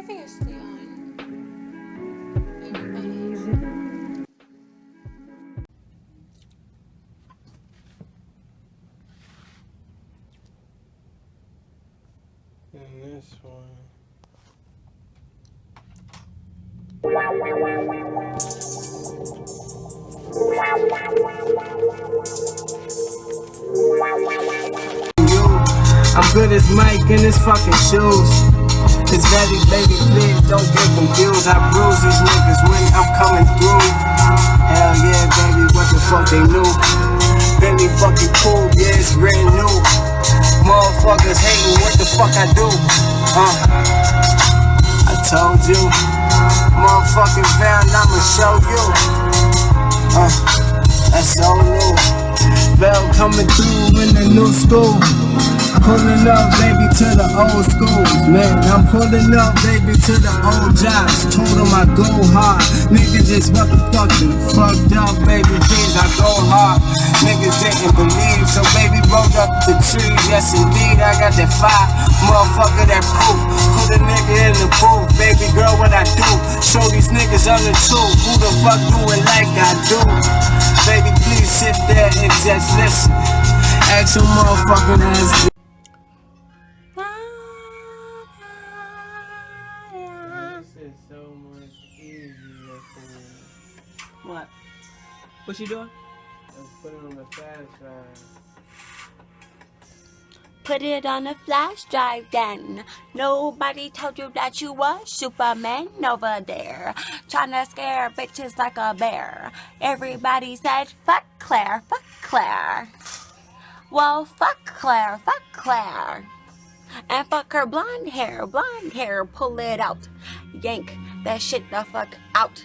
Previously on Baby Bunnies. And this one. I'm good as Mike in his fucking shoes. His baby, please don't get confused. I bruise these niggas when I'm coming through. Hell yeah, baby, what the fuck they knew? Baby, fucking cool, yeah, it's brand new. Motherfuckers hating, what the fuck I do? I told you, motherfucking bound, I'ma show you. That's so new. Bell coming through in the new school. Pulling up, baby, to the old schools. Man, I'm pulling up, baby, to the old jobs. Told them I go hard. Niggas just fucking fucked up, baby, please, I go hard. Niggas didn't believe, so baby, rolled up the tree. Yes, indeed, I got that fire. Motherfucker, that proof. Put a nigga in the booth. Baby girl, what I do? Show these niggas I'm the truth. Who the fuck do it like I do? Baby, please sit there and just listen. Ask your motherfucking ass. This is so much easier for me. What? What you doing? Let's put it on the flash drive. Put it on a flash drive then. Nobody told you that you was Superman over there. Tryna scare bitches like a bear. Everybody said, fuck Claire, fuck Claire. Well, fuck Claire, fuck Claire. And fuck her blonde hair, pull it out. Yank that shit the fuck out.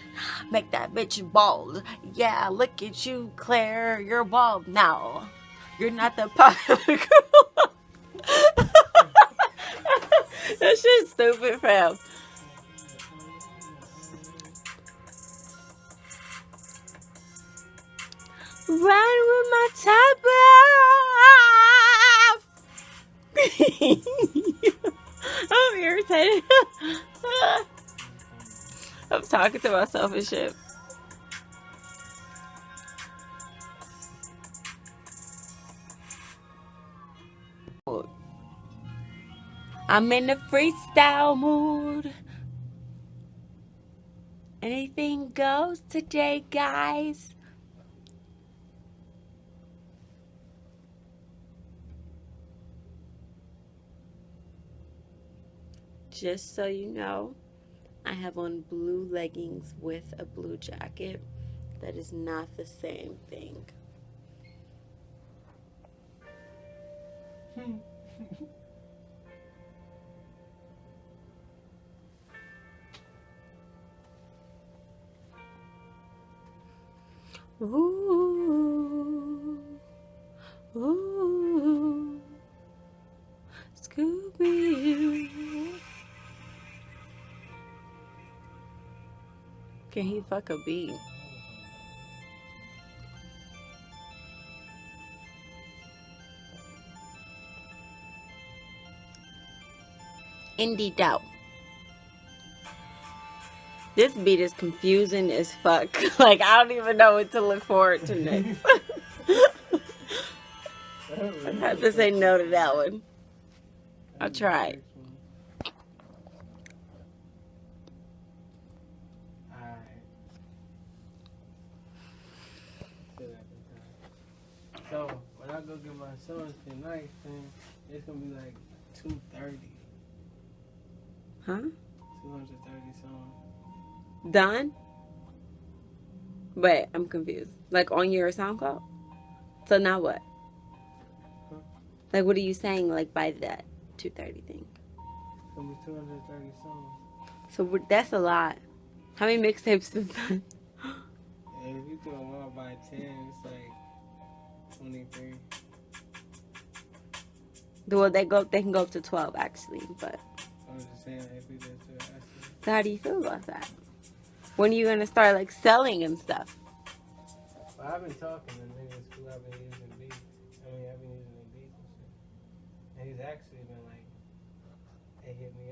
Make that bitch bald. Yeah, look at you, Claire, you're bald now. You're not the popular girl. That shit's stupid, fam. Run with my top off. I'm irritated. I'm talking to myself and shit. I'm in the freestyle mood. Anything goes today, guys. Just so you know, I have on blue leggings with a blue jacket. That is not the same thing. Ooh, ooh, Scooby. Can he fuck a bee? Indie doubt. This beat is confusing as fuck. Like, I don't even know what to look forward to next. I have to say no to that one. I'll try it. So when I go get my songs tonight, then it's gonna be like 230. Huh? 230 songs. Done? But I'm confused. Like on your SoundCloud? So now what? Huh? Like what are you saying like by that 230 thing? It's gonna be 230 songs. So that's a lot. How many mixtapes is that? And if you do them all by 10, it's like 23. Well, they can go up to 12 actually, but I'm just saying if we did to actually. so how do you feel about that? When are you gonna start like selling and stuff? Well, I've been talking to niggas who I've been using beats. I've been using the beats and shit. And he's actually been like, they hit me